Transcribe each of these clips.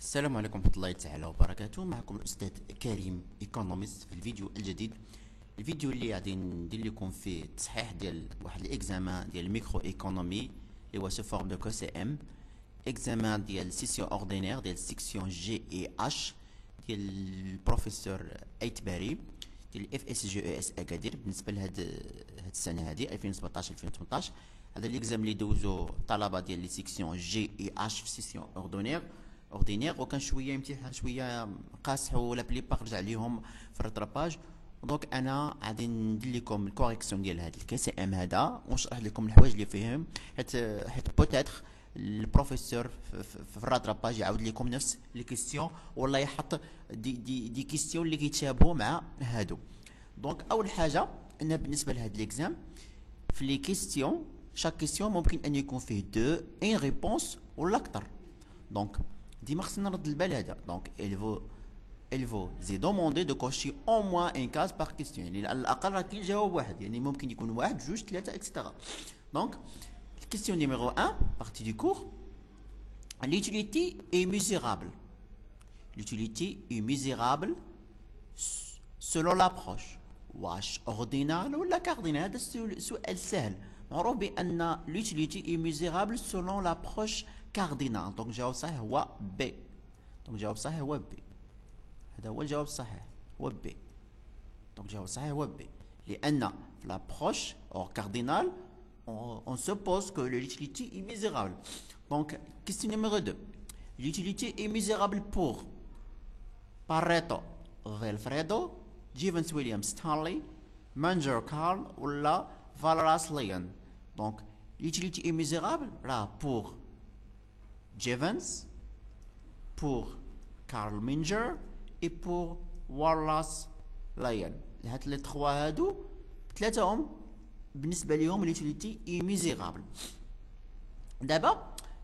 السلام عليكم ورحمة الله تعالى وبركاته. معكم الأستاذ كريم ايكونوميست في الفيديو الجديد. الفيديو اللي غادي ندير لكم فيه تصحيح ديال واحد الاكزامان ديال الميكرو ايكونومي اللي هو سو فورم دو كو سي ام، اكزامان ديال سيسيون اوردينير ديال سيكسيون جي اي اش ديال البروفيسور ايتباري ديال الاف اس جي او اس اكادير. بالنسبه لهاد السنه هذه 2017 2018 هذا الاكزام اللي دوزو الطلبه ديال لي سيكسيون جي اي اش في سيسيون اوردينير وكان شويه امتحان شويه قاصح ولا بليبار رجع ليهم في الرطرباج. دونك انا غادي ندير لكم الكوريكسيون ديال هذا الكي سي ام هذا ونشرح لكم الحوايج اللي فيهم، حيت بوتيتر البروفيسور في الرطرباج يعاود لكم نفس لي كيستيون ولا يحط دي كيستيون اللي كيتشابهوا مع هادو. دونك اول حاجه ان بالنسبه لهاد ليكزام في لي كيستيون شاك كيستيون ممكن ان يكون فيه دو ان ريبونس ولا اكثر. دونك ديما خصنا نرد البال هذا. دونك il faut زي دوموندي دو كوشي او موان ان كاز بار كيستيون، يعني على الاقل راه كاين جواب واحد، يعني ممكن يكون واحد جوج ثلاثه اكسترا. دونك كيستيون نيميرو 1 بارتي دو كور، l'utilité est misérable. L'utilité est misérable selon l'approche. واش اوردينال ولا كاردينال؟ هذا سؤال سهل. معروف بان l'utilité est misérable selon l'approche cardinal. دونك الجواب الصحيح هو بي. دونك الجواب الصحيح هو بي. هذا هو الجواب الصحيح هو بي. دونك الجواب الصحيح هو بي، لان في l'approche or cardinal on suppose que l'utilité est misérable. Donc question numéro 2, l'utilité est misérable pour Pareto, Vilfredo, Jevons William Stanley, Manger Carl ou la Valeras Leon. Donc l'utilité est misérable là pour Jevons, pour Carl Minger et pour Wallace Lyon. هاد لي تخوا هادو ثلاثه بالنسبه لهم l'utilité est misérable. D'abord,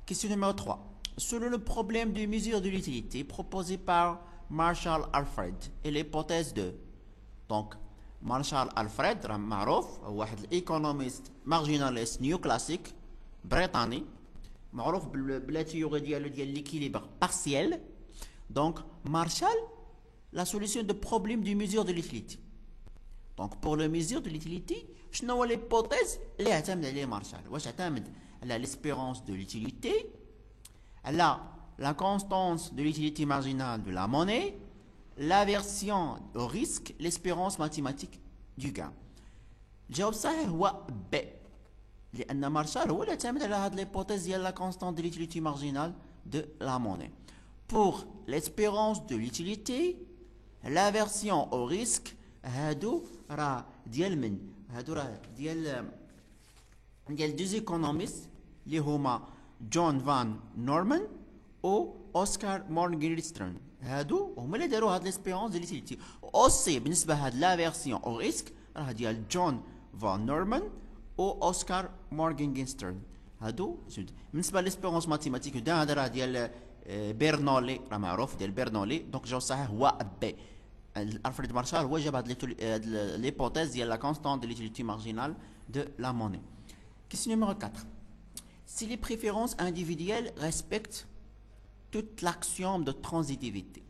question numéro 3. Selon le problème de mesure de l'utilité proposé par Marshall Alfred et l'hypothèse de. Donc Marshall Alfred راه معروف هو واحد الايكونوميست مارجيناليست نيو كلاسيك بريطاني معروف بلا تيوري ديالو ديال ليكيليبر بارسيال. Donc Marshall la solution de problème de mesure de l'utilité. Donc pour la mesure de l'utilité شنو هو l'hypothèse اللي اعتمد عليه مارشال؟ واش اعتمد على l'espérance de l'utilité, على la constance de l'utilité marginale de la monnaie, l'aversion au risque, l'espérance mathématique du gain. الجواب الصحيح هو ب، لان مارشال هو اللي اعتمد على هاد l'hypothèse ديال la constance de l'utilité marginale de la monnaie. Pour l'espérance de l'utilité, l'aversion au risque هادو راه ديال من؟ هادو راه ديال دوز ايكونوميست اللي هما جون فان نورمان و اوسكار مورغنسترن. هادو هما اللي داروا هاد ليسبيرونس ديال ليتيليتي. اوسي بالنسبه لهاد لافيرسيون او ريسك راه ديال جون فان نورمان و اوسكار مورغنسترن. هادو بالنسبه ليسبيرونس ماتيماتيك دا هذا راه ديال بيرنولي، راه معروف ديال بيرنولي. دونك الجواب الصحيح هو بي. Alfred Marshall هو جاب هاد l'hypothèse ديال la constante de l'utilité marginale de la monnaie. Question numéro 4. Si les préférences individuelles respectent toute l'axiome de transitivité,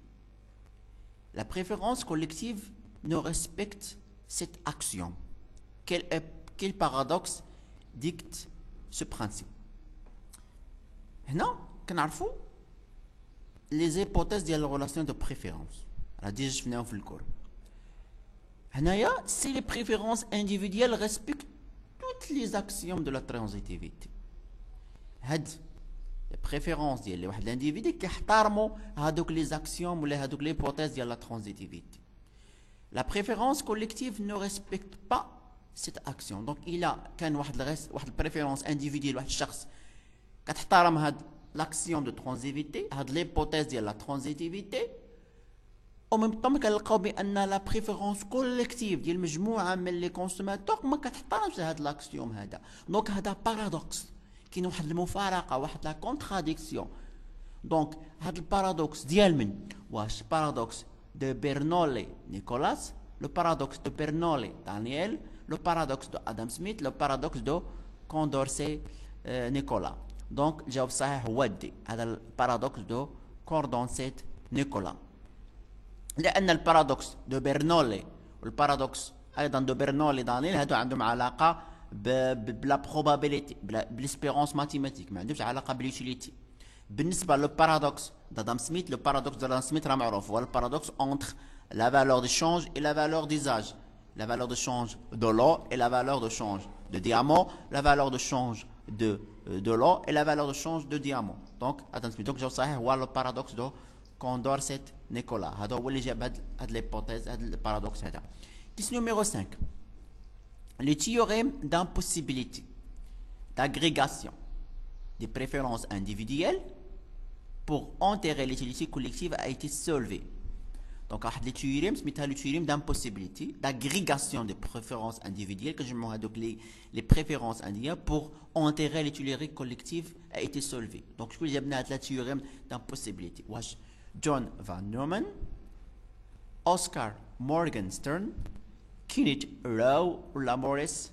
la préférence collective ne respecte cet axiome. Quel paradoxe dicte ce principe? هنا كنعرفوا les hypothèses ديال la relation de préférence. ديجا شفناهم في الكور. هنايا سي لي بريفيرونس انديفيديال ريسبكت توت لي اكسيوم دو لا ترانزيتيفيتي. هاد لي بريفيرونس ديال واحد الانديفيدي كيحترموا هادوك لي زاكسيوم ولا هادوك لي بوتيز ديال لا ترانزيتيفيتي. لا بريفيرونس كوليكتيف نو ريسبكت با سيت اكسيون. دونك الا كان واحد البريفيرونس انديفيديال واحد الشخص كتحترم هاد لاكسيوم دو ترانزيتيفيتي، هاد لي بوتيز ديال لا ترانزيتيفيتي، او ميم طون كنلقاو بان لا بريفيرونس كوليكتيف ديال مجموعه من لي كونسوماتور ما كتحترمش هاد لاكسيوم هذا. دونك هذا بارادوكس، كاين واحد المفارقه، واحد لا كونتراديكسيون. دونك هاد البارادوكس ديال من؟ واش بارادوكس دو بيرنولي نيكولاس، لو بارادوكس دو بيرنولي دانييل، لو بارادوكس دو ادم سميث، لو بارادوكس دو كوندورسي نيكولا. دونك الجواب الصحيح هو دي، هذا البارادوكس دو Condorcet Nicolas. لأن البارادوكس دو برنولي والبارادوكس أيضا دو برنولي دانيل هادو عندهم علاقة بلا probability بالاسبيرونس ماتيماتيك، ما عندهمش علاقة باليوتيليتي. بالنسبة للبارادوكس d'Adam Smith، le paradoxe d'Adam Smith راه معروف، هو البارادوكس entre la valeur de change et la valeur d'usage. La valeur de change de l'eau et la valeur de change de diamant, la valeur de change de l'eau et la valeur de change de diamant. Donc Adam Smith. Donc جواب صحيح هو البارادوكس دو كوندورسيت نيكولا. هذا هو اللي جاب هاد ليبوتيز، هاد البارادوكس هذا. Question numéro 5. Le théorème d'impossibilité d'agrégation des préférences individuelles pour enterrer l'utilité collective a été solvé. Donc, le théorème, c'est le théorème d'impossibilité d'agrégation des préférences individuelles, que je me donc les préférences individuelles pour enterrer l'utilité collective a été solvé. Donc, je vais vous dire le théorème d'impossibilité. John Van Neumann, Oscar Morgenstern, Kenneth Arrow ou la Morris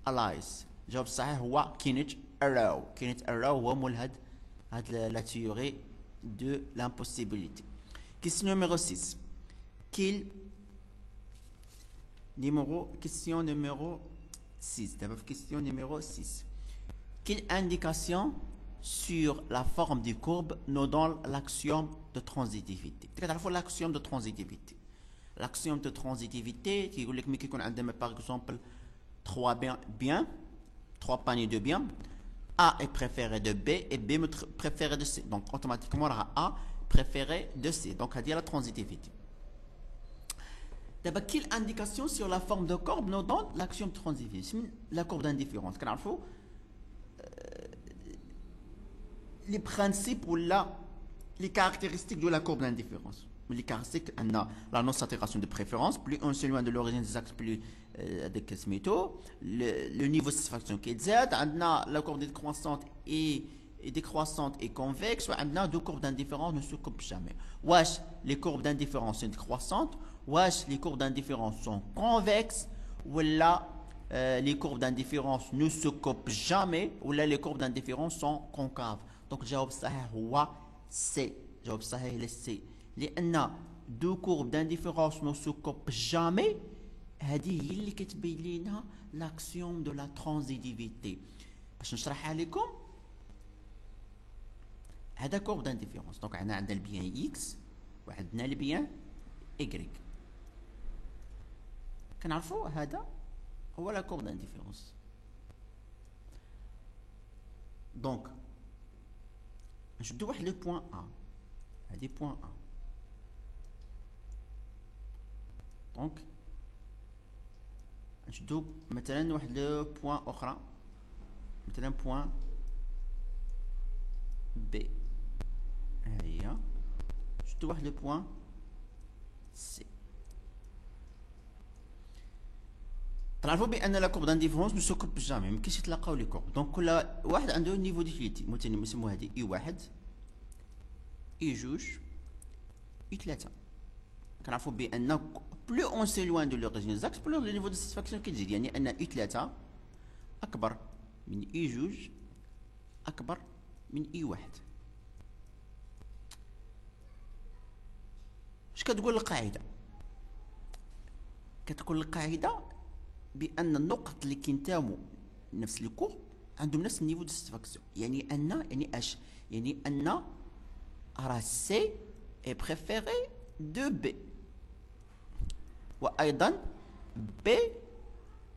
Allies. الجواب الصحيح هو Kenneth Arrow. Kenneth Arrow هو ملهد la théorie de l'impossibilité. Question numéro 6. Question numéro 6. D'abord, question numéro 6. Quelle indication sur la forme des courbes nous donne l'axiome de transitivité? L'axiome de transitivité. L'axiome de transitivité, qui dit que par exemple 3 biens, 3 paniers de biens. A est préféré de B et B est préféré de C. Donc, automatiquement, on aura A préféré de C. Donc, on a dit la transitivité. D'abord, quelle indication sur la forme de courbe nous donne l'axiome de transitivité? La courbe d'indifférence. Les principes ou les caractéristiques de la courbe d'indifférence. Les caractéristiques, on a la non-saturation de préférence. Plus on s'éloigne de l'origine des axes, plus le niveau de satisfaction qui est Z. On a la courbe décroissante et décroissante et convexe. On a deux courbes d'indifférence ne se coupent jamais. Wesh, les courbes d'indifférence sont décroissantes. Wesh, les courbes d'indifférence sont convexes. Ou là, les courbes d'indifférence ne se coupent jamais. Ou là, les courbes d'indifférence sont concaves. Donc, جواب صحيح هو C. جواب صحيح هو C. لأن دو كورب d'indifférence ne se coupent jamais. هذه هي اللي كتبين لنا l'axiome de la transitivité. باش نشرحها لكم، هذا كورب d'indifférence. دونك عندنا البيان x وعندنا البيان y. كنعرفوا هذا هو لا كورب d'indifférence. دونك نشدو واحد لو بوين A. هادي بوين A. دونك نشدو مثلا واحد لو بوين اخرى، مثلا بوين B. ها هي. نشدو واحد لو بوين C. تعرفوا بان لا كورب دانديفيرونس نو سو كوب جامي، مكاينش يتلاقاو لي كورب. دونك كل واحد عنده نيفو ديفينيتي، مثلا نسمو هادي اي واحد، اي جوج، اي ثلاثة. كنعرفوا بان بلو اون سيلوان دو لوريجين زاكس بلو لو نيفو دو ساتيسفاكسيون كيتزيد، يعني ان اي ثلاثة اكبر من اي جوج اكبر من اي واحد. اش كتقول القاعدة؟ كتقول القاعدة بان النقط اللي كينتموا نفس لي كورب عندهم نفس النيفو دو ساتيسفاكسيون، يعني ان يعني اش يعني ان راه سي اي بريفيري دو بي، وايضا بي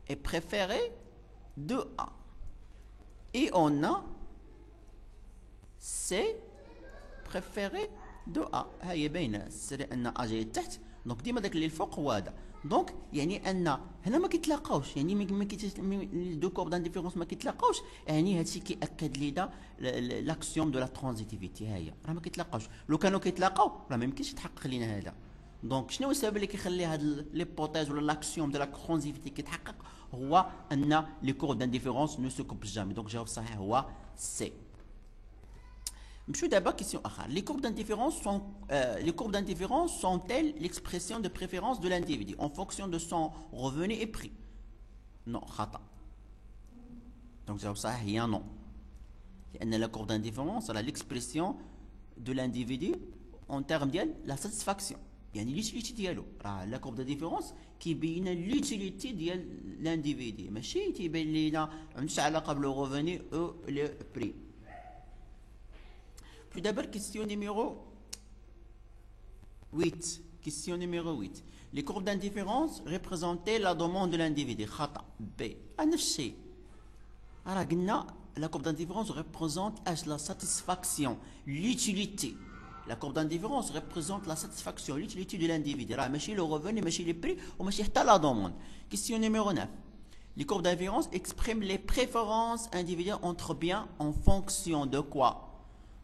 اي بريفيري دو ا، اي اون ا سي بريفيري دو ا. ها هي باينه السر ان ا جايه تحت، دونك ديما داك اللي الفوق هو هذا. دونك يعني ان هنا ما كيتلاقاوش، يعني ما دو كورب دانديفيرونس ما كيتلاقاوش، يعني هادشي كيأكد لينا لاكسيوم دو لا ترانزيتيفيتي. ها هي راه ما كيتلاقاوش، لو كانوا كيتلاقاو راه ما يمكنش يتحقق لينا هذا. دونك شنو هو السبب اللي كيخلي هاد ليبوتيز ولا لاكسيوم دو لا ترانزيتيفيتي كيتحقق؟ هو ان لي كورب دانديفيرونس نو سو كوب جامي. دونك الجواب الصحيح هو سي. نمشيو دابا كيسيون اخرى. Les courbes d'indifférence sont-elles l'expression de préférence de l'individu en fonction de son revenu et prix? Non, خطأ. Donc الجواب الصحيح هي non. لأن la courbe d'indifférence elle a l'expression de l'individu en termes de la satisfaction. يعني l'utilité ديالو راه لا كورب دو ديفيرونس كيبين l'utilité ديال l'individu ماشي تيبين لينا ما عندوش علاقه بلو غوفوني او لو بري. Tout d'abord, question numéro 8. Question numéro 8. Les courbes d'indifférence représentaient la demande de l'individu. خطأ. B. نفس الشيء. راه قلنا la courbe d'indifférence représente la satisfaction, l'utilité. La courbe d'indifférence représente la satisfaction, l'utilité de l'individu. راه ماشي le revenu, ماشي les prix, وماشي حتى la demande. Question numéro 9. Les courbes d'indifférence expriment les préférences individuelles entre biens en fonction de quoi?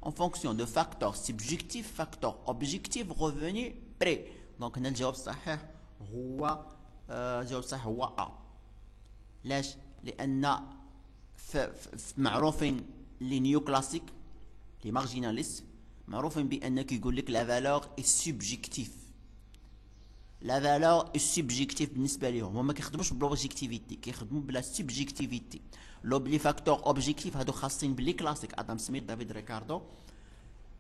En fonction de facteurs subjectifs, facteurs objectifs, revenus, prix. Donc, الجواب الصحيح هو الجواب الصحيح هو A. ليش؟ لأن معروفين لي نيو كلاسيك لي مارجيناليست معروفين بأن كيقول لك لا فالور اي سوبجيكتيف. لا فالور اي سوبجيكتيف بالنسبة لهم، هما كيخدموش بلوبجيكتيفيتي، كيخدموا بلا سوبجيكتيفيتي. لي فاكتور اوبجيكتيف هادو خاصين بلي كلاسيك ادم سميث دافيد ريكاردو.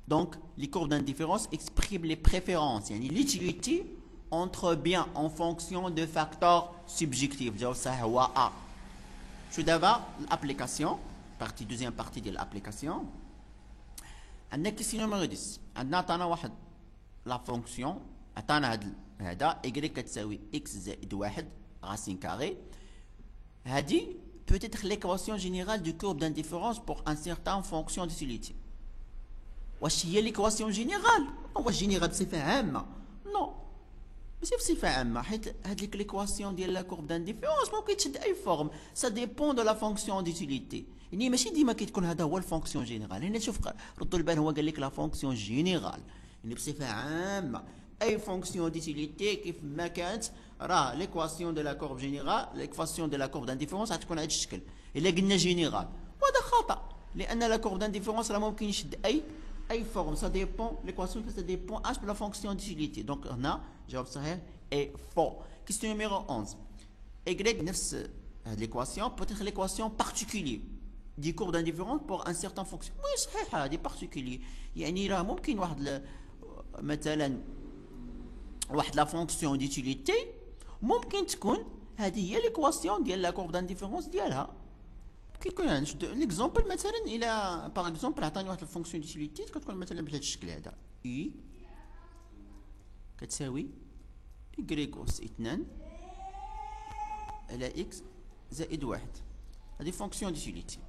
Donc, les courbes d'indifférence expriment les préférences, يعني l'utilité entre biens en fonction de facteurs subjectifs. الجواب الصحيح هو A. Tout d'abord, l'application, deuxième partie de l'application. عندنا question numéro 10. عندنا عطانا واحد لا فونكسيون، عطانا هذا y كتساوي x زائد واحد racine carré. هذه peut être l'équation générale du courbe d'indifférence pour un certain fonction d'utilité. واش هي ليكواسيون جينيرال؟ واش جينيرال بصفه عامه؟ نو ماشي بصفه عامه، حيت هاد ليكواسيون ديال لا كورب دانديفيرونس ممكن تشد اي فورم، سا ديبون دو لا فونكسيون ديتيليتي. يعني ماشي ديما كتكون هذا هو الفونكسيون جينيرال. هنا شوف ردوا البال، هو قال لك لا فونكسيون جينيرال يعني بصفه عامه اي فونكسيون ديتيليتي كيف ما كانت راه ليكواسيون دو لا كورب جينيرال، ليكواسيون دو لا كورب دانديفيرونس غتكون على هذا الشكل. الا قلنا جينيرال وهذا خطا، لان لا كورب دانديفيرونس راه ممكن يشد اي forme, ça dépend, l'équation ça dépend H de la fonction d'utilité. Donc on a, جواب صحيح est faux. Question numéro 11. Y نفس l'équation peut être l'équation particulière دي courbe d'indifférence pour un certain fonction. Oui صحيح هذه particulier، يعني راه ممكن واحد مثلا واحد لا فونكسيون ديتيليتي ممكن تكون هذه هي l'équation ديال لا courbe d'indifférence ديالها. كيكون عندنا ليكزومبل مثلا الى باغ اكزومبل عطاني واحد الفونكسيون ديتيليتي كتكون مثلا بهذا الشكل هذا اي كتساوي y أس 2 على x زائد 1. هذه فونكسيون ديتيليتي.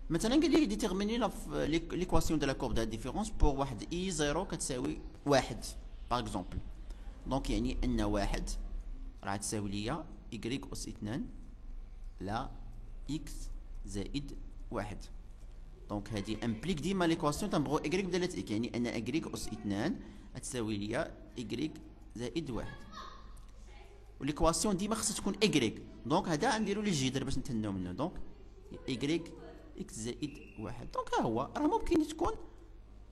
مثلا قال لي ديتيرميني ليكواسيون دو لا كورب دو ديفيرونس بور واحد اي 0 كتساوي 1 باغ اكزومبل. دونك يعني ان 1 راه تساوي ليا y أس 2 على x زائد 1. دونك هذه امبليك ديما ليكواسيون تنبغيو y بدالة x، يعني ان y أس 2 تساوي ليا y زائد 1. وليكواسيون ديما خصها تكون y. دونك هذا غنديرو ليه الجذر باش نتهناو منه. دونك y x زائد 1. دونك ها هو راه ممكن تكون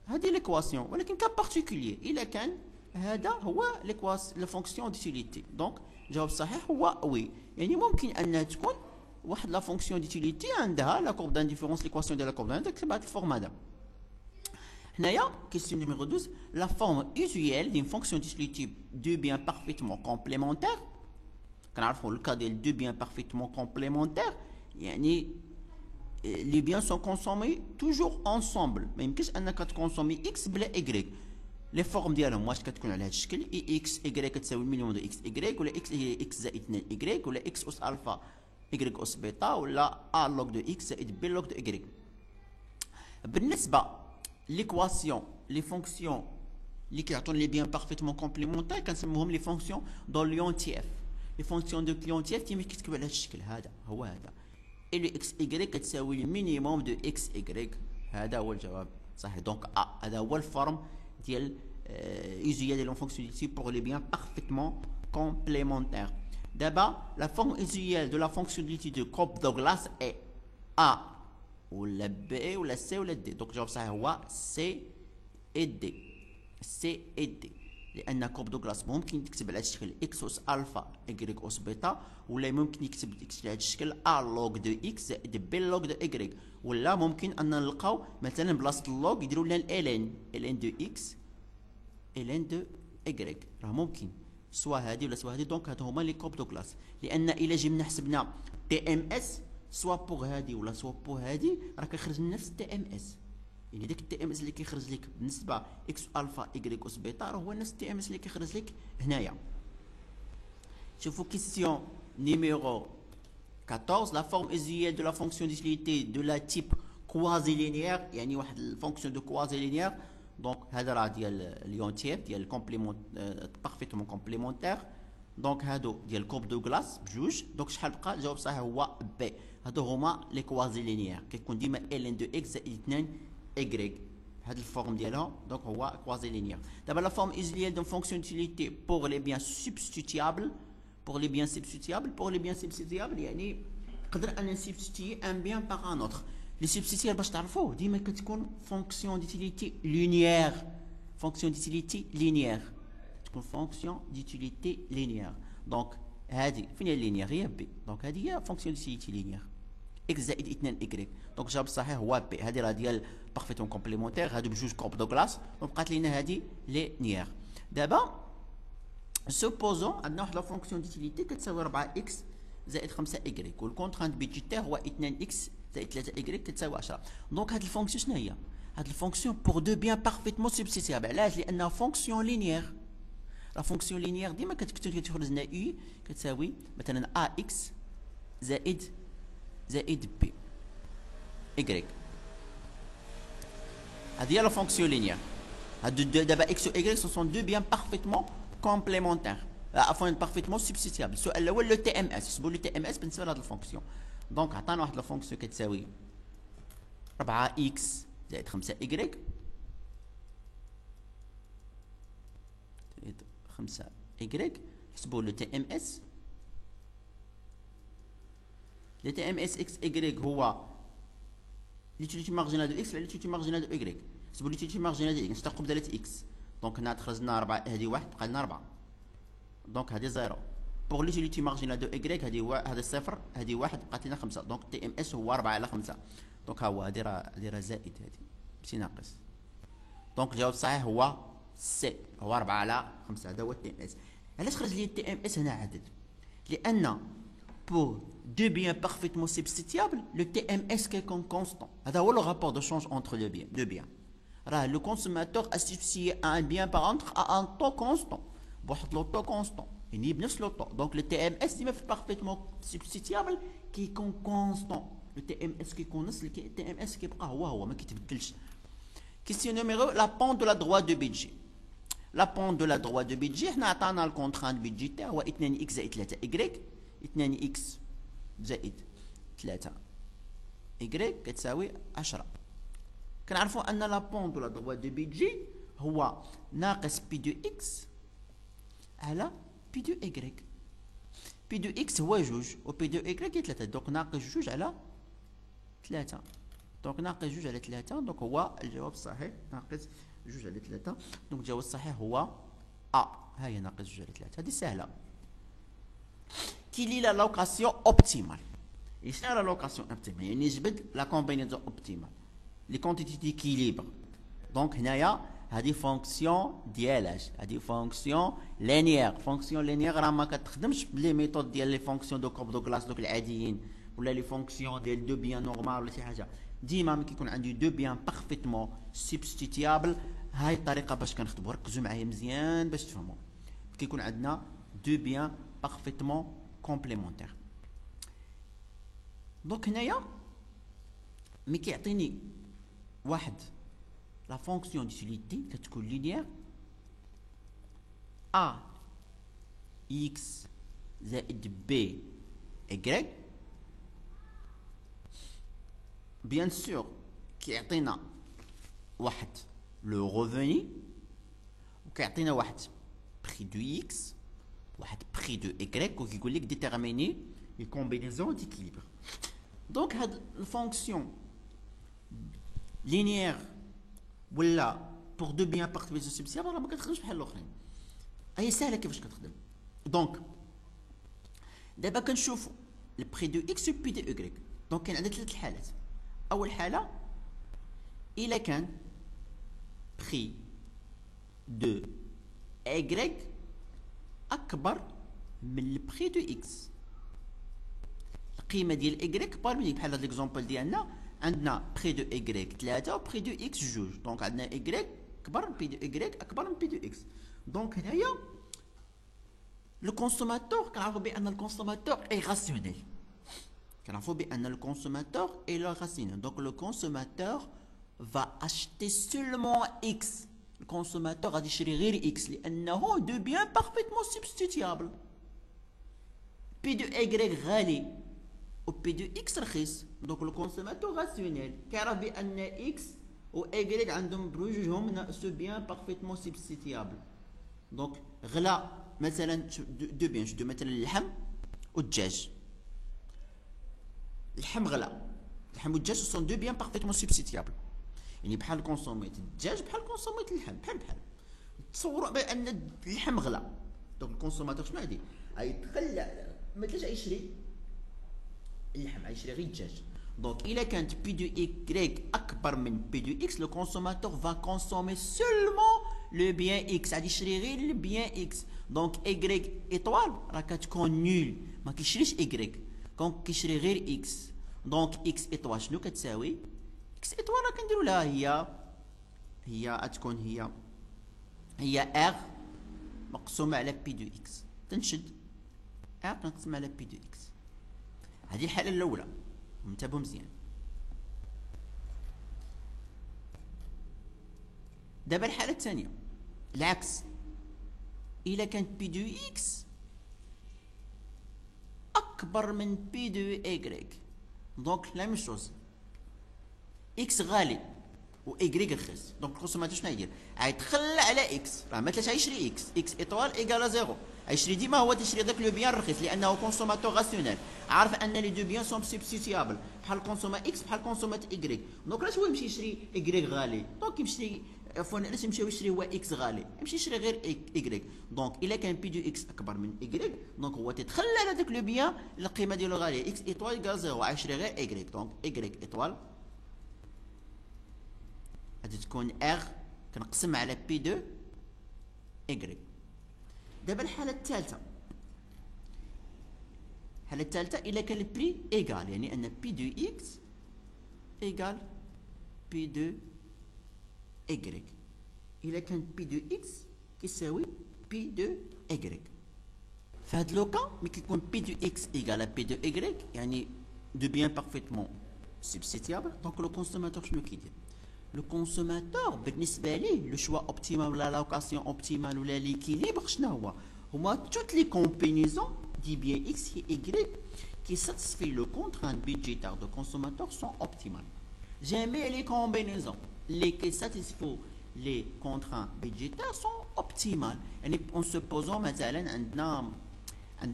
هذه ليكواسيون، ولكن كان بارتيكولير الا كان هذا هو لا فونكسيون ديتيليتي. دونك الجواب الصحيح هو وي، يعني ممكن انها تكون واحد لا فونكسيون ديتيليتي عندها لا كورب دانديفيرونس ليكواسيون ديال لا كورب دانديفيرونس بهذا الفورم هذا. هنايا كيسيون نيميرو 12 لا فورم usuelle d'une fonction d'utilité deux biens parfaitement complémentaires. كنعرفوا الكا ديال دو بيان بارفيتمون كومبليمونتير، يعني لي بيان سون كونسومي توجور انصومبل، ما يمكنش انك تكونسومي اكس بلا ايكغيك. لي فورم ديالهم واش كتكون على هذا الشكل اي اكس ايكغيك كتساوي مليون دو اكس ايكغيك، ولا اكس هي اكس زائد 2 ايكغيك، ولا اكس اس الفا y أس بيتا، ولا a log de x زائد b log de y. بالنسبة ليكواسيون لي فونكسيون اللي كيعطون لي بيان بارفيتمون كومبليمونتير كنسموهم لي فونكسيون دون ليونتيف. لي فونكسيون دو ليونتيف تيما كيتكتبوا على هذا الشكل هذا هو هذا. اي لو اكس y كتساوي المينيموم دو اكس y. هذا هو الجواب صحيح. دونك هذا هو الفورم ديال usuelle ديال فونكسيون ديتي بور لي بيان بارفيتمون كومبليمونتير. D'abord, la forme usuelle de la fonctionnalité de Cobb-Douglas est A ou la B ou la C ou la D. Donc, le jawab صحيح هو C et D. C et D. لان كوب دو كلاس ممكن تكتب على هذا الشكل اكس اس الفا ايكغيك اس بيتا، ولا ممكن يكتب على هذا الشكل ا لوغ دو اكس زائد بي لوغ دو ايكغيك، ولا ممكن ان نلقاو مثلا بلاصه اللوغ يديروا لنا ال ان دو اكس ال ان دو ايكغيك، راه ممكن سوا هذه ولا سوا هذه. دونك هادو هما لي كوب دو كلاس، لان الا جبنا حسبنا تي ام اس سوا بوغ هذه ولا سوا بوغ هذه راه كيخرج لنا نفس التي ام اس، يعني داك التي ام اس اللي كيخرج لك بالنسبه اكس الفا ايكغيك اس بيتا راه هو نفس التي ام اس اللي كيخرج لك هنايا. شوفوا كيستيون نيميرو 14. لا فورم usuelle de la fonction d'utilité de la type quasi linéaire، يعني واحد الفونكسيون دو كوازي لينيير. دونك هذا راه ديال اليونتيير ديال الكومبليمون بارفيتمون كومبليمونتير. دونك هادو ديال كوب دو كلاس بجوج. دونك شحال بقى؟ الجواب الصحيح هو بي. هادو هما لي كوازي لينيير، كيكون ديما ال ان دو اكس زائد 2 ايكغيك، هاد الفورم ديالها. دونك هو كوازي لينيير. دابا لا فورم usuelle دون فونكسيون ديوتيليتي بور لي بيان سبستيتيابل. pour les biens substituables يعني نقدر ان نسبستيي ان بيان باغ ان اوتر. لي سبستيتيال باش تعرفوه ديما كتكون فونكسيون ديتيليتي لينيير، فونكسيون ديتيليتي لينيير تكون فونكسيون ديتيليتي لينيير. دونك هذه فين هي اللينيير؟ هي بي. دونك هذه هي فونكسيون ديتيليتي لينيير اكس زائد 2 ايكغيك. دونك الجواب الصحيح هو بي. هذه راه ديال بارفيتون كومبليمونتير، هادو بجوج كوب دو كلاس، وبقات لينا هذه لينيير. دابا سوبوزون عندنا واحد لا فونكسيون ديتيليتي كتساوي 4 اكس زائد 5 ايكغيك، والكونترانت بيدجيتير هو 2 اكس زائد 3 ايكغيك تساوي 10. دونك هاد الفونكسيون شنو هي؟ هاد الفونكسيون بور دو بيان بارفيتمون سبستيتيابل. علاش؟ لانها فونكسيون لينيير. لا فونكسيون لينيير ديما كتخرج لنا اي كتساوي مثلا ا اكس زائد بي ايكغيك. هذه هي لا فونكسيون لينيير. هاد دابا اكس و ايكغيك سو سون دو بيان بارفيتمون كومبليمونتير، عفوا بارفيتمون سبستيتيابل. السؤال الاول لو تي ام اس، حسبوا لو تي ام اس بالنسبه لهاد الفونكسيون. دونك عطانا واحد لا فونكسيون كتساوي 4 اكس زائد 5 ايكغيك زائد 5 ايكغيك. حسبوا لو تي ام اس. لو تي ام اس اكس ايكغيك هو ليتيليتي مارجينال دو اكس على ليتيليتي مارجينال دو ايكغيك. حسبوا ليتيليتي مارجينال دو اكس نشتقوا بداله اكس. دونك هنا تخرج لنا 4، هذه 1 بقى لنا 4. دونك هذه 0. بور ليتيليتي مارجينال دو ايكغيك هذه 0، هذه 1 بقات لنا 5. دونك تي ام اس هو 4 على 5. دونك ها هو هذه راه زائد، هذه ماشي ناقص. دونك الجواب الصحيح هو سي، هو 4 على 5. هذا هو التي ام اس. علاش خرج لي التي ام اس هنا عدد؟ لان pour deux biens parfaitement substituables le TMS كيكون constant. هذا هو le rapport de change entre les biens, deux biens. راه le consommateur a substitué un bien par exemple à un taux constant بواحد لو طو كونستون، يعني بنفس لو طو. دونك لو تي ام اس ديما في بارفيتمون سبستيتيابل كيكون كونستون. لو تي ام اس كيكون نفس التي ام اس كيبقى هو ما كيتبدلش. كيستيون نيميرو لا بون دو لا دروا دو بيدجي. لا بون دو لا دروا دو بيدجي حنا عطانا الكونترانت بيدجيتير هو 2 اكس زائد 3 ايكغيك. 2 اكس زائد 3 ايكغيك كتساوي 10. كنعرفوا ان لا بون دو لا دروا دو بيدجي هو ناقص بي دو اكس على بي دو ايكغيك. بي دو اكس هو 2 و بي دو ايكغيك هي 3. دونك ناقص 2 على 3. دونك ناقص 2 على 3. دونك هو الجواب الصحيح ناقص 2 على 3. دونك الجواب الصحيح هو ا. ها هي ناقص 2 على 3. هذه سهله. كي لا لوكاسيون اوبتيمال. شنو لا لوكاسيون اوبتيمال؟ يعني نجبد لا كومبينيزون اوبتيمال لي كونتيتي ديكيليبر. دونك هنايا هذه فونكسيون ديالاش؟ هذه فونكسيون لينيير. فونكسيون لينيير راه ما كتخدمش بلي ميثود ديال لي فونكسيون دو كوب دو كلاس دوك العاديين ولا لي فونكسيون ديال دو بيان نورمال ولا شي حاجه. ديما ملي كيكون عندي دو بيان بارفيتمون سبستيتيابل، هاي الطريقه باش كنخدموا. ركزوا معايا مزيان باش تفهموا. كيكون عندنا دو بيان بارفيتمون كومبليمونتير. دونك هنايا ملي كيعطيني واحد لا فونكسيون ديتيليتي كتكون لينيير ا اكس زائد بي ايكغيك، بيان سور كيعطينا واحد لو غوفوني وكيعطينا واحد بري دو اكس واحد بري دو ايكغيك وكيقول لك ديتيرميني لي كومبينيزون ديكيليبر. دونك هاد الفونكسيون لينيير ولا بور دو بيان بارتيبيزيون سبسيابل راه ما كتخرجش بحال الاخرين. هي ساهله كيفاش كتخدم. دونك دابا كنشوفوا البري دو اكس و بي دو ايكغيك. دونك كاين عندنا ثلاث الحالات. اول حاله الا كان بري دو ايكغيك اكبر من البري دو اكس. القيمه ديال ايكغيك كبر من بحال هاد ليكزومبل ديالنا عندنا بري دو ايكغيك 3 و بري دو اكس 2. دونك عندنا ايكغيك كبر من بي دو ايكغيك اكبر من بي دو اكس. دونك هنايا لو كونسوماتور كنعرفوا بان الكونسوماتور اي راسيونيل. كنعرفوا بان الكونسوماتور اي راسيونيل. دونك لو كونسوماتور va acheter seulement X. Le consommateur غادي يشري غير X لأنه دو بيان بارفيتمون سبستيتيابل. بي دو إيكغيك غالي و بي دو إكس رخيص. دونك لو كونسوماتور راسيونيل كيعرف بأن إكس و إيكغيك عندهم بروجوجهم سو بيان بارفيتمون سبستيتيابل. دونك غلا مثلا دو بيان شدو مثلا اللحم و الدجاج. اللحم غلا، اللحم و الدجاج سون دو بيان بارفيتمون سبستيتيابل. يعني بحال كونسوميت الدجاج بحال كونسوميت اللحم بحال تصوروا بان اللحم غلا. دونك الكونسوماتور شنو غادي غيدخل مثلاش غيشري اللحم غيشري غير الدجاج. دونك الا كانت بي دو ايكغيك اكبر من بي دو اكس لو كونسوماتور فا كونسومي سولمون لو بيان اكس. غادي يشري غير البيان اكس. دونك ايكغيك ايطوال راه كتكون نول ما كيشريش ايكغيك. دونك كيشري غير اكس. دونك اكس ايطوال شنو كتساوي؟ اكس ايطوال راه كنديرو لها هي غتكون هي ار مقسومه على بي دو اكس. تنشد ار كنقسم على بي دو اكس. هذه الحاله الاولى، انتبهوا مزيان. دابا الحاله الثانيه العكس. الا كانت بي دو اكس اكبر من بي دو ايكغيك. دونك لا ميم شوز اكس غالي و ايكغيك رخيص. دونك الكونسوماتور شنو غيدير؟ غيتخلى على اكس. راه مثلاش غيشري اكس ايطوال ايكالا زيرو. غيشري ديما هو تيشري داك لو بيان رخيص لانه كونسوماتور راسيونيل عارف ان لي دو بيان سون سبستيتيابل. بحال كونسوما اكس بحال كونسومات ايكغيك. دونك علاش هو يمشي يشري ايكغيك غالي؟ دونك يمشي عفوا علاش يمشي يشري هو اكس غالي؟ يمشي يشري غير ايكغيك. دونك الا كان بي دو اكس اكبر من ايكغيك دونك هو تيتخلى على داك لو بيان القيمه ديالو غاليه اكس ايطوال ايكال زيرو. غيشري غير ايكغيك. دونك ايكغيك ايطوال غادي تكون ار كنقسم على بي دو ايكغيك. دابا الحاله الثالثه الا كان البري ايكال يعني ان بي دو اكس ايكال بي دو ايكغيك. الا كان بي دو اكس كيساوي بي دو ايكغيك. في هاد لوكا ملي كيكون بي دو اكس ايكال بي دو ايكغيك يعني دو بيان بارفيتمون سبستيتيابل. دونك لو كونسوماتور شنو كيدير؟ لو كونسوماتور بالنسبه ليه لو شوا اوبتيمال ولا لوكاسيون اوبتيمال ولا ليكيليبر شنو هما توت لي كومبينيزون دي بيان اكس اي ايكغيك qui satisfait le contrainte budgétaire de consommateur sont optimales. Jamais les combinaisons qui satisfont les contraintes budgétaires sont optimales. يعني on se posant مثلا عندنا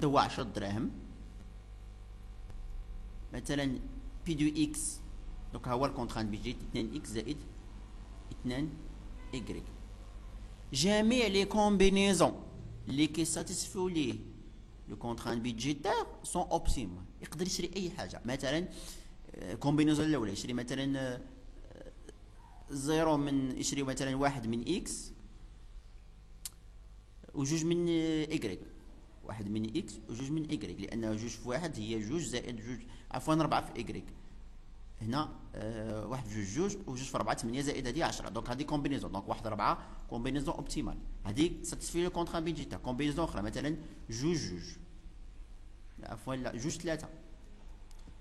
هو 10 دراهم مثلا بي دو اكس. دونك ها هو الكونترانت بيجيت 2 اكس زائد 2 ايكغيك. جميع لي كومبينيزون اللي كيساتيسفيو ليه لو كونترانت بيجيتير سون اوبتيمال. يقدر يشري اي حاجه. مثلا كومبينيزون الاولى يشري مثلا زيرو من يشري مثلا واحد من اكس وجوج من ايكغيك. واحد من اكس وجوج من ايكغيك لانه جوج في واحد هي جوج زائد جوج عفوا 4 في ايكغيك. هنا واحد في جوج وجوج في 4 8 زائد هذه 10. دونك هذه كومبينيزون. دونك واحد 4 كومبينيزون اوبتيمال. هذه ساتيسفي لو كونترا بيجيتير. كومبينيزون اخرى مثلا جوج عفوا لا جوج 3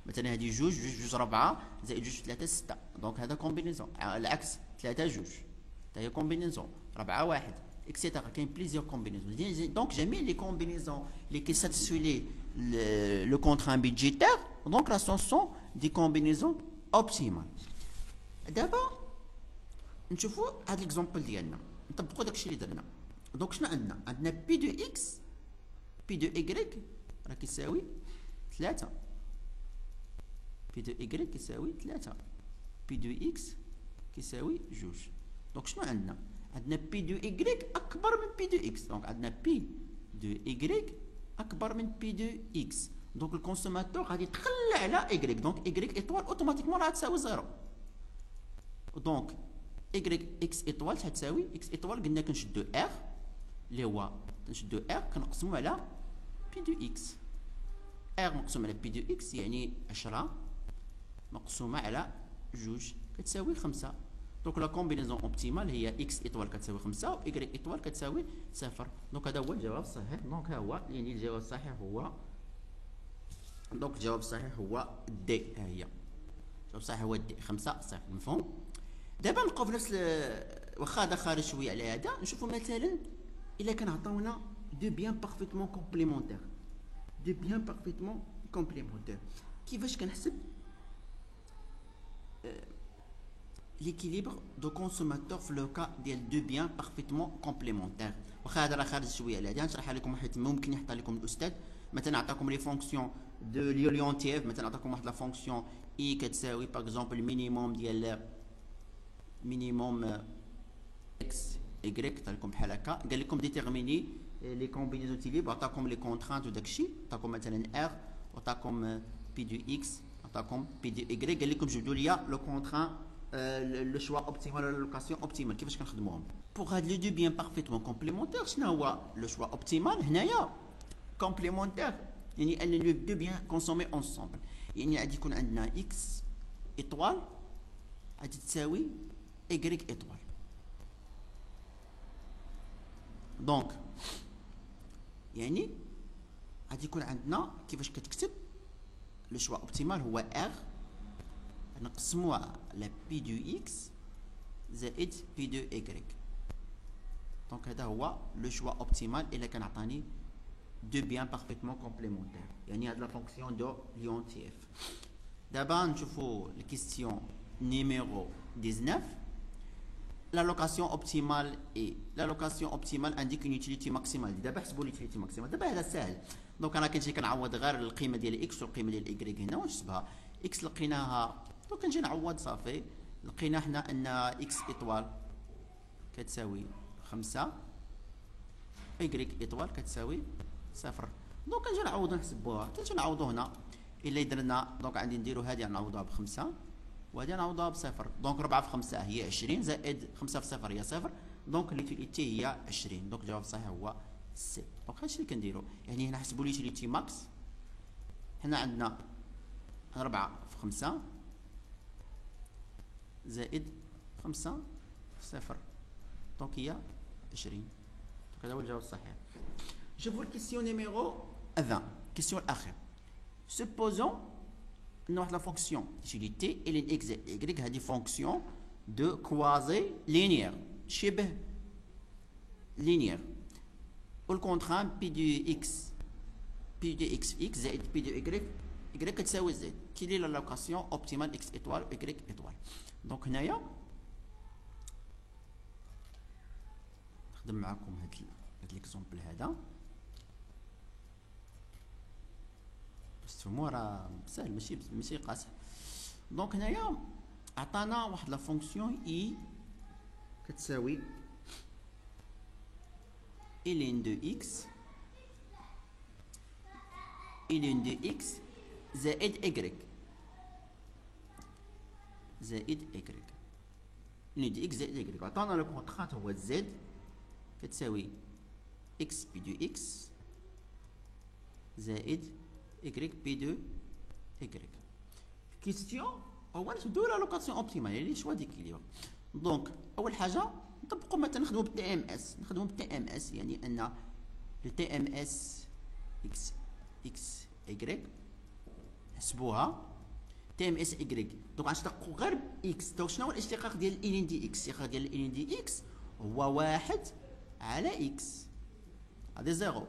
مثلا هذه جوج 4 زائد جوج 3 6. دونك هذا كومبينيزون. العكس 3 جوج حتى هي كومبينيزون. 4 1 اكسيتيرا. كاين بليزيور كومبينيزون. دونك جميع لي كومبينيزون اللي كيساتيسفي لو كونترا بيجيتير دونك لا سون دي كومبينيزون اوبتيمال. دابا نشوفوا هاد ليكزومبل ديالنا نطبقوا داكشي اللي درنا. دونك شنو عندنا بي دو اكس بي دو ايكغيك راه كيساوي 3. بي دو ايكغيك كيساوي 3. بي دو اكس كيساوي 2. دونك شنو عندنا عندنا بي دو إيكغيك أكبر من بي دو إكس، دونك عندنا بي دو إيكغيك أكبر من بي دو إكس، دونك الكونسوماتور غادي يتخلى على إيكغيك، دونك إيكغيك إيطوال أوتوماتيكمون راه تساوي زيرو، دونك إيكغيك إكس إيطوال شحال تساوي؟ إكس إيطوال قلنا كنشدو إغ اللي هو كنشدو إغ كنقسمو على بي دو إكس، إغ مقسوم على بي دو إكس يعني 10 مقسومة على جوج كتساوي 5، دونك لا كومبينيزون اوبتيمال هي اكس ايطوال كتساوي 5 و ايكغيك ايطوال كتساوي 0، دونك هذا هو الجواب الصحيح. دونك ها هو يعني الجواب الصحيح هو، دونك الجواب الصحيح هو دي، ها هي الجواب الصحيح هو دي 5 0. مفهوم؟ دابا نبقاو في نفس واخا هذا خارج شويه على هذا، نشوفوا مثلا الا كان عطاونا دو بيان بارفيتمون كومبليمونتير، دو بيان بارفيتمون كومبليمونتير كيفاش كنحسب l'équilibre de consommateur في لو كا ديال دو بيان بارفيتمون كومبليمونتير. واخا هذا راه خارج شويه على هذه نشرحها لكم حيت ممكن يحطها لكم الاستاذ. مثلا عطاكم لي فونكسيون دو ليونتيف، مثلا عطاكم واحد لا فونكسيون اي كتساوي باغ اكزومبل مينيموم ديال مينيموم اكس ايكغيك، عطا لكم بحال هكا، قال لكم ديتيرميني لي كومبينيزون تيليبر، عطاكم لي كونترانت وداكشي، عطاكم مثلا ار وعطاكم بي دو اكس عطاكم بي دو ايكغيك، قال لكم جبدوا لي لو كونتران لو شوا اوبتيمال ولا لوكاسيون اوبتيمال كيفاش كنخدموهم. بوغ هاد لو دو بيان بارفيتمون كومبليمونتير شنو هو لو شوا اوبتيمال هنايا؟ كومبليمونتير يعني ان لو دو بيان كونسومي اونسومبل، يعني غادي يكون عندنا اكس ايطوال غادي تساوي ايكغيك ايطوال، دونك يعني غادي يكون عندنا كيفاش كتكتب لو شوا اوبتيمال هو ار نقسموها على بي دو اكس زائد بي دو ايكغيك، دونك هذا هو لو شوا اوبتيمال الا كان عطاني دو بيان بارفيتمون كومبليمونتير، يعني هاد لا فونكسيون دو ليونتيف. دابا نشوفو الكيستيون نيميرو 19. l'allocation optimale et l'allocation optimale indique une utilité maximale. دابا حسبوا l'utilité maximale، دابا هذا ساهل، دونك انا كنجي كنعوض غير القيمه ديال اكس والقيمه ديال ايكغيك هنا ونحسبها. اكس لقيناها دونك كنجي نعوض صافي، لقينا حنا ان اكس ايطوال كتساوي 5 ايكغيك ايطوال كتساوي 0، دونك كنجي نعوضو نحسبوها، كنجي نعوضو هنا الا درنا دونك عندي نديرو هادي نعوضوها ب5 وهادي نعوضوها ب0، دونك 4 في 5 هي 20 زائد 5 في 0 هي 0، دونك ليتيليتي هي 20، دونك الجواب الصحيح هو سي. دونك هادشي اللي كنديرو، يعني هنا حسبوا ليتيليتي ماكس، هنا عندنا 4 في 5 زائد 5 في 0 دونك هي 20، دونك هذا هو الجواب الصحيح. شوفوا الكيسيون نيميرو 20، كيسيون الاخير. supposons nous la fonction d'utilité et x et y هذه fonction de quasi linéaire شبه linéaire والcontrant p de x x زائد p de y كتساوي z كي لي لا لوكاسيون اوبتيمال x ايطوال و y ايطوال. دونك هنايا نخدم معكم هاد ليكزومبل هذا باش تفهموا راه ساهل ماشي قاصح. دونك هنايا عطانا واحد لا فونكسيون اي كتساوي ln de x ln de x زائد y زائد y ln de x زائد y، عطانا لو كونترانت هو z كتساوي x بي دو x زائد y بي دو y. كيستيون هو نبداو لا لوكاسيون اوبتيمال يعني شوا ديكيليبر. دونك اول حاجه نطبقوا مثلا نخدموا بالتي ام اس، يعني ان لو تي ام اس اكس y نحسبوها تي ام اس y، دونك غنشتقوا غير اكس. دونك شنو هو الاشتقاق ديال ال دي اكس؟ الاشتقاق ديال ال دي اكس هو 1 على اكس، هذه زيرو.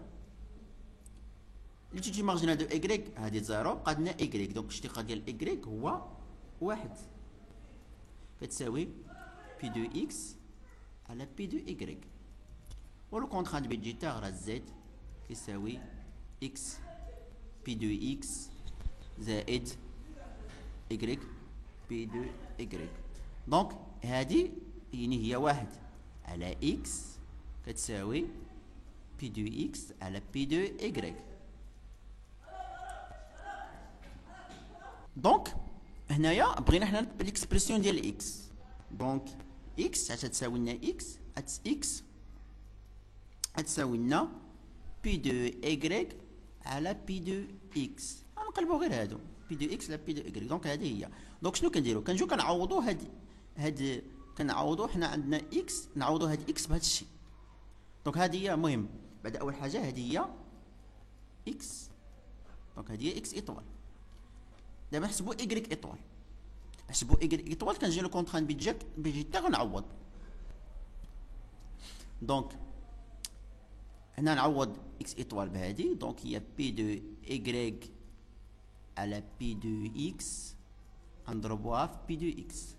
ليتيتي مارجينال دو ايكغيك هذه زيرو، بقات لنا ايكغيك، دونك الاشتقاق ديال ايكغيك هو 1 كتساوي بي دو اكس على بي دو ايكغيك، و لو كونترانت بيدجيتير راه زد كيساوي اكس بي دو اكس زائد ايكغيك بي دو ايكغيك. دونك هذه يعني هي 1 على إكس كتساوي بي دو إكس على بي دو إكغيك. دونك هنايا بغينا حنا ليكسبرسيون ديال إكس. دونك إكس تساوي لنا إكس تساوي لنا بي دو إكغيك على بي دو إكس. غنقلبو غير هادو بي دو إكس على بي دو إكغيك. دونك هادي هي. دونك شنو كنديرو؟ كنجيو كنعوضو هاد كنعوضو حنا عندنا إكس، نعوضو هاد إكس بهاد الشيء. دونك هادي هي المهم بعد أول حاجة هادي هي إكس. دونك هادي هي إكس إيطوال. دابا نحسبو إكغيك إيطوال. نحسبو إكغيك إيطوال كنجي لو كونتران بيجيتا غنعوض. دونك هنا نعوض إكس إيطوال بهادي. دونك هي بي دو إكغيك على بي دو إكس غنضربوها في بي دو إكس.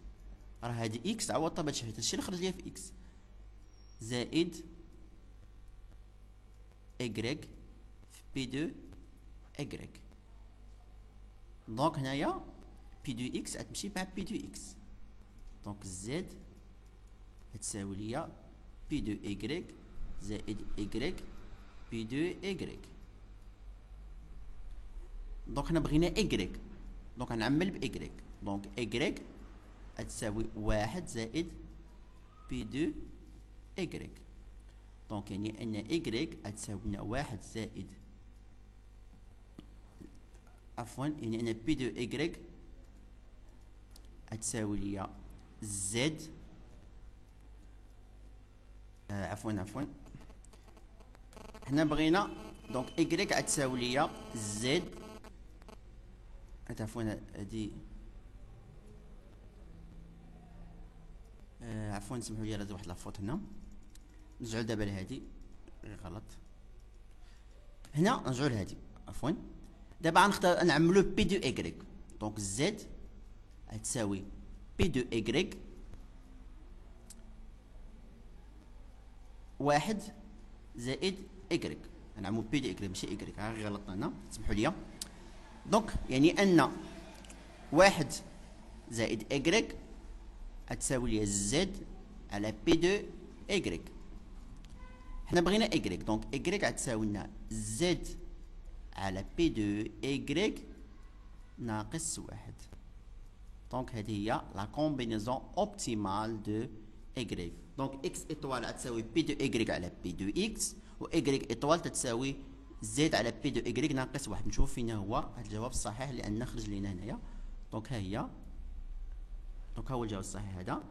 راه هادي إكس عوضتها بهادشي، هادشي اللي خرج ليا في إكس زائد إكغيك في بي دو إكغيك. دونك هنايا بي دو إكس غتمشي مع بي دو إكس. دونك زد غتساوي ليا بي دو إكغيك زائد إكغيك بي دو إكغيك. دونك حنا بغينا إكغيك، دونك غنعمل بإكغيك. دونك إكغيك غتساوي واحد زائد بي دو إكغيك. دونك يعني أن إكغيك غتساوي لنا واحد زائد يعني أن بي دو إكغيك غتساوي ليا زد عفوا حنا بغينا دونك إكغيك غتساوي ليا زد عفوا هادي عفوا سمحوا لي راه واحد لافوت هنا. نرجعو دابا لهادي غلط هنا، نرجعو لهادي عفوا. دابا غنختار نعملو بي دو إكغيك. دونك زد غتساوي بي دو إكغيك واحد زائد إكغيك. نعملو بي دو إكغيك ماشي إكغيك، ها غلطنا هنا سمحوا لي. دونك يعني أن واحد زائد إكغيك غتساوي ليا زد على بي دو إكغيك. حنا بغينا إكغيك، دونك إكغيك غتساوي لنا زد على بي دو إكغيك ناقص واحد. دونك هذه هي لا كومبينيزون اوبتيمال دو إكغيك. دونك إكس إيطوال غتساوي بي دو إكغيك على بي دو إكس، و إكغيك إيطوال تتساوي زد على بي دو إكغيك ناقص واحد. نشوف فين هو هذا الجواب الصحيح لأن خرج لينا هنايا. دونك ها هي، دونك ها هو الجواب الصحيح هذا.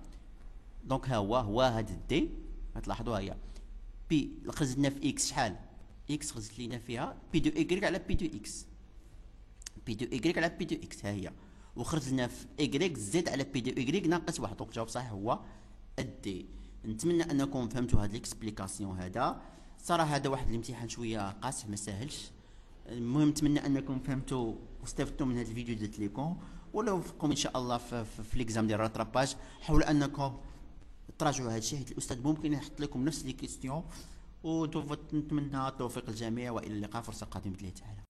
دونك ها هو هاد الدي غتلاحظوا هي بي خرجت لنا في إكس شحال؟ إكس خرجت لينا فيها بي دو إكغيك على بي دو إكس، بي دو إكغيك على بي دو إكس ها هي، وخرج لنا في إكغيك زد على بي دو إكغيك ناقص واحد. دونك الجواب الصحيح هو الدي. نتمنى انكم فهمتوا هاد ليكسبليكاسيون هذا. صراحه هذا واحد الامتحان شويه قاصح ما ساهلش. المهم نتمنى انكم فهمتوا واستفدتوا من هذا الفيديو درت لكم. ولو فيكم ان شاء الله في ليكزام ديال الراتراباج حاولوا انكم تراجعوا هذا الشيء، حيت الاستاذ ممكن يحط لكم نفس لي كيستيون. ونتمنى التوفيق للجميع والى اللقاء فرصه قادمه باذن الله تعالى.